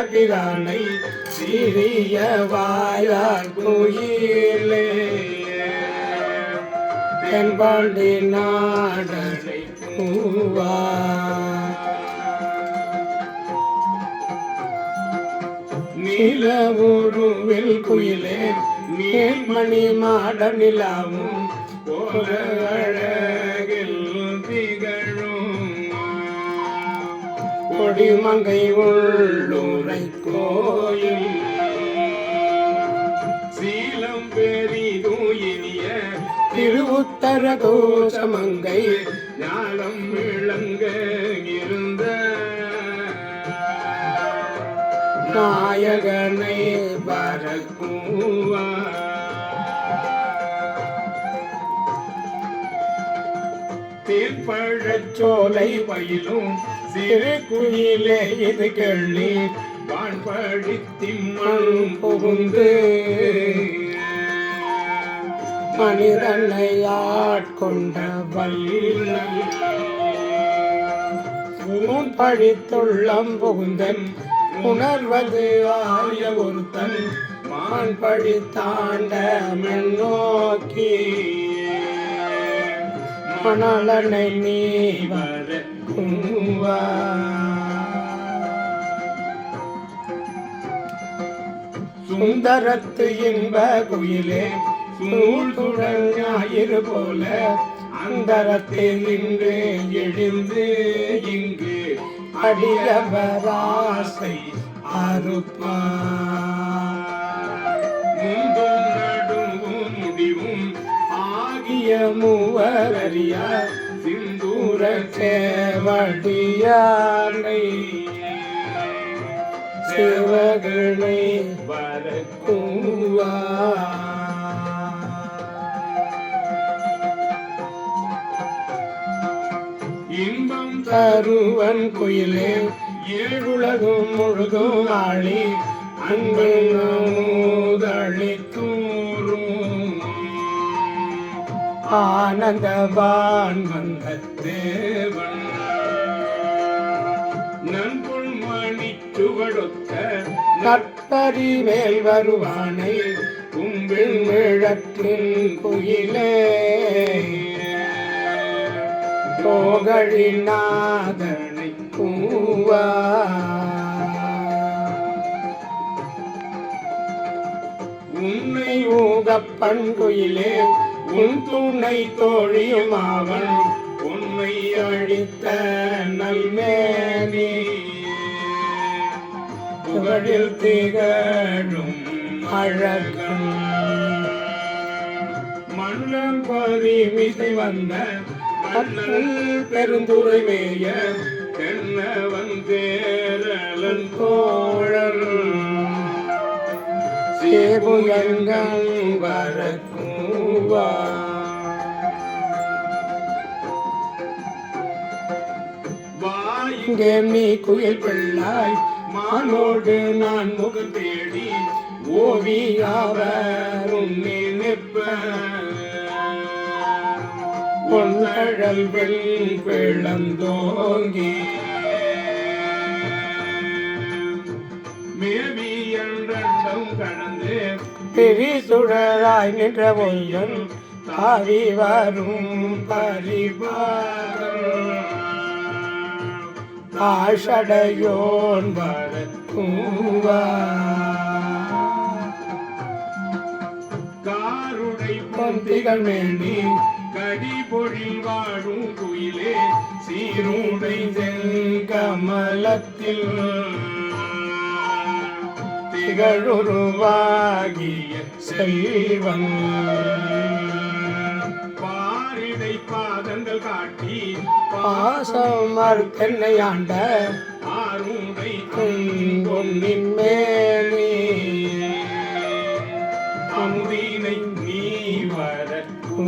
பிரானை சிறிய வாயார் குயிலே தென்பாண்டி நாடனை பூவா நிலவுருவில் குயிலே நீர்மணி மாட நிலாவும் அழகில் திகழும் கொடிமங்கை உள்ளுரை கோயில் சீலம் பெரிதும் இனிய திருவுத்தர கோசமங்கை ஞானம் விளங்க இருந்த நாயகனை பரக்குவா தேன்பழச்சோலை பயிலும் சிறு குயிலே இது கேள்வி வான்பழித்திம்மண் புகுந்து மனிதனை ஆட்கொண்ட வல்லல் பழித்துள்ளம் புகுந்தன் உணர்வது ஆய ஒருத்தன் மான்படி தாண்ட நோக்கி மணலனை நீ வரக்குவா சுந்தரத்து இன்ப குயிலே சூழ்சுழல் ஞாயிறு போல அந்தரத்தில் இன்று எழுந்து இங்கு அடியவராசை அறுப்பா முன்பும் நடுவும் முடிவும் ஆகிய மூவரறியா சிந்தூர சேவடியானை சேவகனை வரக்குவா இன்பம் தருவன் குயிலே ஏழுலகும் முழுதும் ஆளி அன்பு நூதளி தூரும் ஆனந்தவான் வந்த தேவன் நன்புள் மணி சுவடொத்த நற்பரி மேல் வருவானை கும்பில் விழற்றின் குயிலே தோகழிநாதனை பூவா உன்னை ஊகப்பன் குயிலே உன் துணை தோழியுமாவன் உன்னை அழித்த நல்மேனி புகழில் திகழும் அழகன் மன்னன் பரிமிசை வந்த அண்ணல் பெருந்துரை மேய தென்னவன் தேரலன் தோழர் சேபுயங்கள் வரக்குவா வாயிங்கே நீ குயில் பிள்ளாய் மானோடு நான் முகம் தேடி ஓவியாவரும் நினைப்ப பொன்னழல் வெள்ளந்தோங்கி மேவி என்றம் கடந்து பிரிசுடராய் நின்ற ஒன்றன் பாரி வரும் பரிபாரம் ஆஷடையோன் வரக்குவா காருடை பொந்திகள் வேண்டி கடி பொழில் வாழும் குயிலே சீருடை கமலத்தில் திகழுருவாகிய செல்வன் பாரிடை பாதங்கள் காட்டி பாசமர் தென்னை ஆண்ட ஆருடை பொன்னின் மேலே அமுதினை நீ வரக்கூ